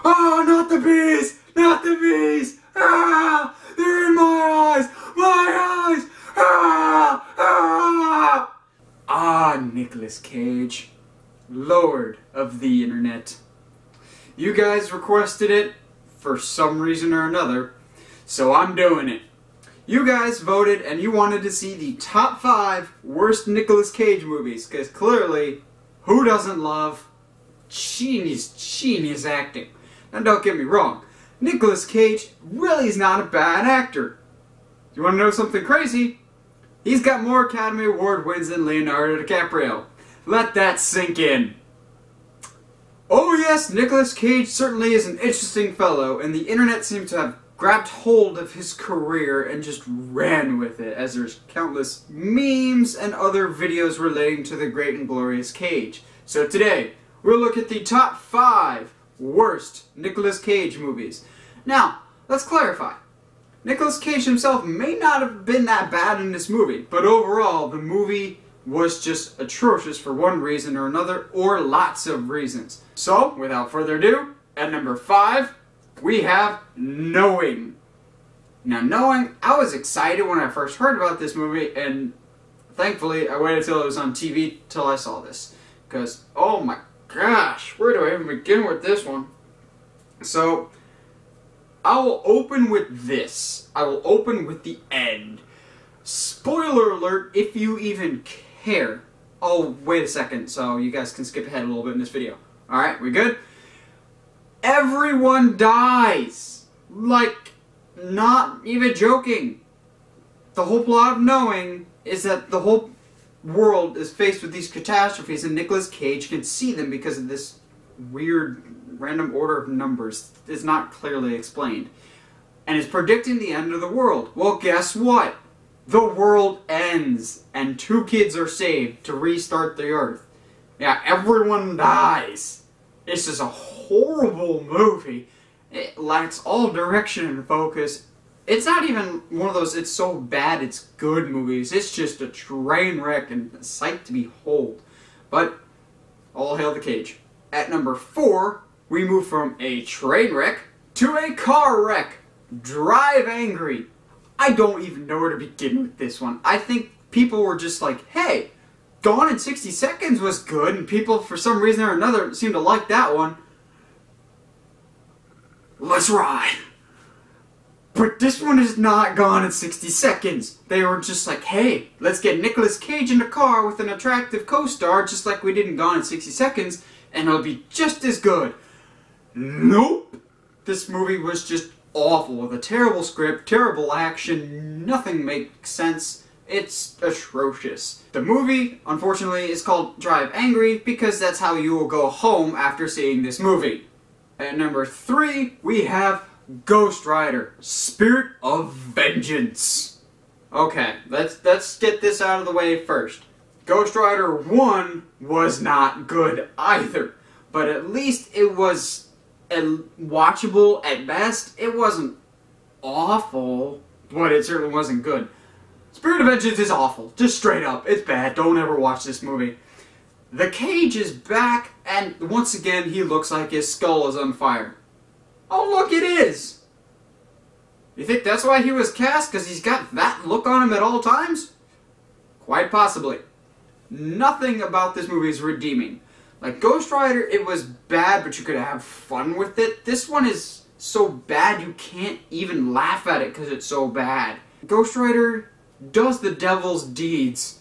Oh, not the bees! Not the bees! Ah! They're in my eyes! My eyes! Ah! Ah! Ah, Nicolas Cage, Lord of the Internet. You guys requested it for some reason or another, so I'm doing it. You guys voted and you wanted to see the top 5 worst Nicolas Cage movies, because clearly, who doesn't love genius acting? Now don't get me wrong, Nicolas Cage really is not a bad actor. You want to know something crazy? He's got more Academy Award wins than Leonardo DiCaprio. Let that sink in. Oh yes, Nicolas Cage certainly is an interesting fellow, and the internet seems to have grabbed hold of his career and just ran with it, as there's countless memes and other videos relating to the great and glorious Cage. So today, we'll look at the top 5 worst Nicolas Cage movies. Now, let's clarify. Nicolas Cage himself may not have been that bad in this movie, but overall, the movie was just atrocious for one reason or another, or lots of reasons. So, without further ado, at number 5, we have Knowing. Now, Knowing, I was excited when I first heard about this movie, and thankfully, I waited till it was on TV till I saw this. Because, oh my gosh, where do I even begin with this one? So, I will open with this. I will open with the end. Spoiler alert, if you even care. Oh, wait a second, so you guys can skip ahead a little bit in this video. Alright, we good? Everyone dies! Like, not even joking. The whole plot of Knowing is that the whole world is faced with these catastrophes and Nicolas Cage can see them because of this weird random order of numbers. It's not clearly explained. And is predicting the end of the world. Well, guess what? The world ends and 2 kids are saved to restart the earth. Yeah, everyone dies. This is a horrible movie. It lacks all direction and focus. It's not even one of those it's so bad it's good movies. It's just a train wreck and a sight to behold. But all hail the Cage. At number 4, we move from a train wreck to a car wreck. Drive Angry. I don't even know where to begin with this one. I think people were just like, hey, Gone in 60 Seconds was good, and people, for some reason or another, seem to like that one. Let's ride. But this one is not Gone in 60 Seconds. They were just like, hey, let's get Nicolas Cage in a car with an attractive co-star, just like we did in Gone in 60 Seconds, and it'll be just as good. Nope. This movie was just awful, with a terrible script, terrible action, nothing makes sense. It's atrocious. The movie, unfortunately, is called Drive Angry because that's how you will go home after seeing this movie. At number 3, we have Ghost Rider, Spirit of Vengeance. Okay, let's get this out of the way first. Ghost Rider 1 was not good either, but at least it was watchable at best. It wasn't awful, but it certainly wasn't good. Spirit of Vengeance is awful. Just straight up. It's bad. Don't ever watch this movie. The Cage is back, and once again, he looks like his skull is on fire. Oh, look, it is! You think that's why he was cast? Because he's got that look on him at all times? Quite possibly. Nothing about this movie is redeeming. Like Ghost Rider, it was bad, but you could have fun with it. This one is so bad you can't even laugh at it because it's so bad. Ghost Rider does the devil's deeds.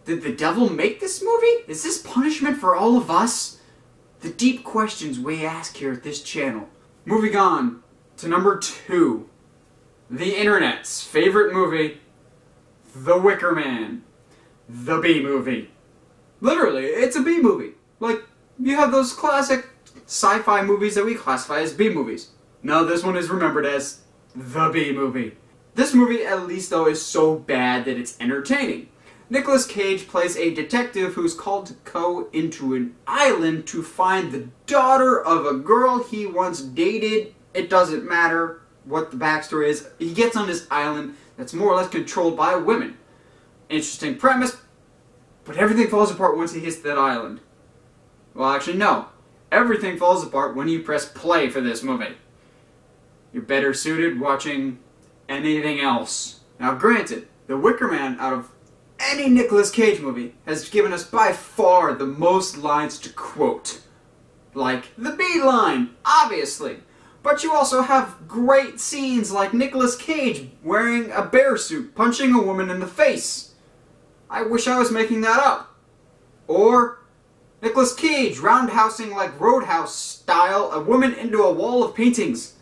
Did the devil make this movie? Is this punishment for all of us? The deep questions we ask here at this channel. Moving on to number 2. The internet's favorite movie, The Wicker Man. The B-movie. Literally, it's a B-movie. Like, you have those classic sci-fi movies that we classify as B-movies. No, this one is remembered as The B-movie. This movie, at least though, is so bad that it's entertaining. Nicolas Cage plays a detective who's called to go into an island to find the daughter of a girl he once dated. It doesn't matter what the backstory is. He gets on this island that's more or less controlled by women. Interesting premise, but everything falls apart once he hits that island. Well, actually, no. Everything falls apart when you press play for this movie. You're better suited watching anything else. Now granted, The Wicker Man, out of any Nicolas Cage movie, has given us by far the most lines to quote. Like the beeline, obviously. But you also have great scenes like Nicolas Cage wearing a bear suit, punching a woman in the face. I wish I was making that up. Or Nicolas Cage roundhousing like Roadhouse style a woman into a wall of paintings.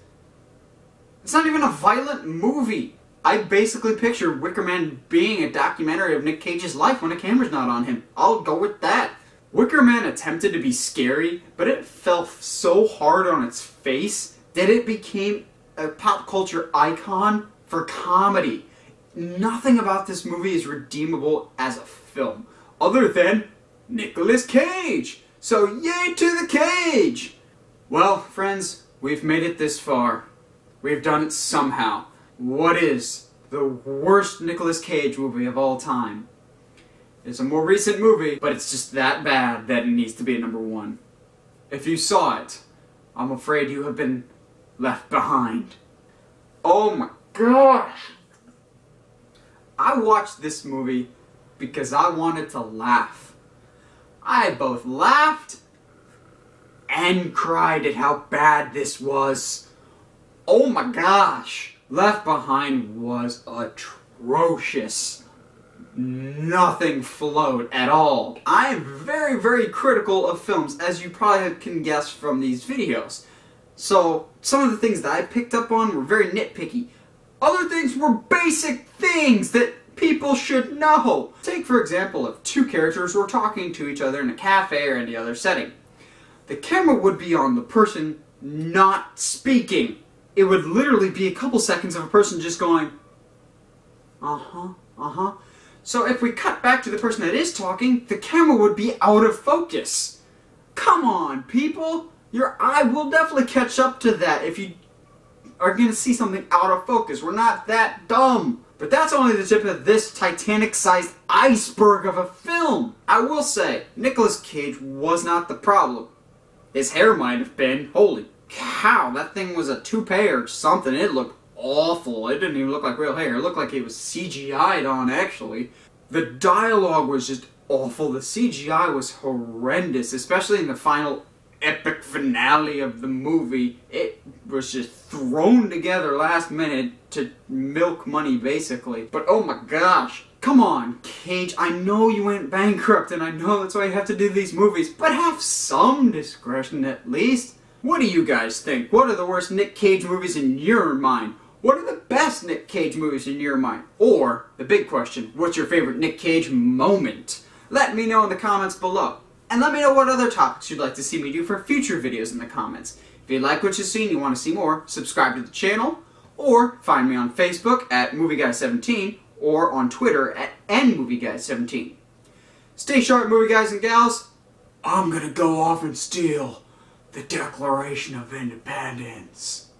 It's not even a violent movie. I basically picture Wicker Man being a documentary of Nick Cage's life when the camera's not on him. I'll go with that. Wicker Man attempted to be scary, but it fell so hard on its face that it became a pop culture icon for comedy. Nothing about this movie is redeemable as a film, other than Nicolas Cage! So yay to the Cage! Well, friends, we've made it this far. We've done it somehow. What is the worst Nicolas Cage movie of all time? It's a more recent movie, but it's just that bad that it needs to be number one. If you saw it, I'm afraid you have been left behind. Oh my gosh! I watched this movie because I wanted to laugh. I both laughed and cried at how bad this was. Oh my gosh! Left Behind was atrocious. Nothing flowed at all. I am very, very critical of films, as you probably can guess from these videos. So, some of the things that I picked up on were very nitpicky. Other things were basic things that people should know. Take, for example, if two characters were talking to each other in a cafe or any other setting. The camera would be on the person not speaking. It would literally be a couple seconds of a person just going, uh-huh, uh-huh. So if we cut back to the person that is talking, the camera would be out of focus. Come on, people! Your eye will definitely catch up to that if you are going to see something out of focus. We're not that dumb. But that's only the tip of this Titanic-sized iceberg of a film. I will say, Nicolas Cage was not the problem. His hair might have been. Holy cow, that thing was a toupee or something. It looked awful. It didn't even look like real hair. It looked like it was CGI'd on, actually. The dialogue was just awful. The CGI was horrendous, especially in the final epic finale of the movie. It was just thrown together last minute to milk money, basically. But oh my gosh, come on, Cage, I know you went bankrupt and I know that's why you have to do these movies, but have some discretion at least. What do you guys think? What are the worst Nick Cage movies in your mind? What are the best Nick Cage movies in your mind? Or, the big question, what's your favorite Nick Cage moment? Let me know in the comments below. And let me know what other topics you'd like to see me do for future videos in the comments. If you like what you've seen and you want to see more, subscribe to the channel, or find me on Facebook at MovieGuy17, or on Twitter at NMovieGuy17. Stay sharp, movie guys and gals. I'm gonna go off and steal the Declaration of Independence.